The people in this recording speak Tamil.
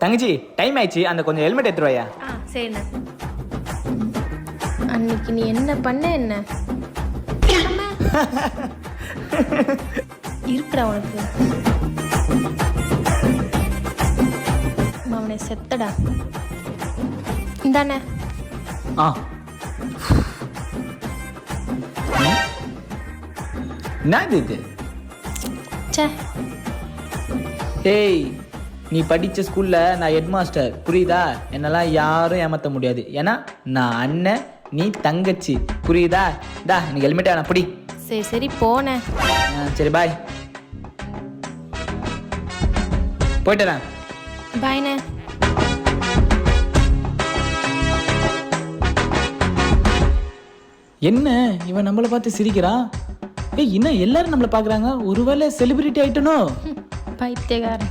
தங்கச்சி டைம் ஆயிடுச்சு, அந்த கொஞ்சம் ஹெல்மெட் எடுத்துருவாயா? சரிண்ணே. அன்னைக்கு நீ என்ன பண்ண என்ன இருக்குடா உனக்கு அவனை செத்தடா. இந்தானே. ஆ என்னது இது? சே ஏய், நீ படித்த ஸ்கூலில் நான் ஹெட் மாஸ்டர், புரியுதா? என்னெல்லாம் யாரும் ஏமாற்ற முடியாது. ஏன்னா நான் அண்ணன், நீ தங்கச்சி, புரியுதா? டா எனக்கு ஹெல்மெட்டே வேணாம், பிடி. சரி சரி போனேன். சரி பாய், போயிட்டுறேன். பாய்ண்ணே. என்ன இவன் நம்மளை பார்த்து சிரிக்கிறான்? ஏய், இன்னும் எல்லாரும் நம்மளை பார்க்குறாங்க, ஒருவேளை செலிபிரிட்டி ஆயிட்டனோ? பைத்தியக்காரன்.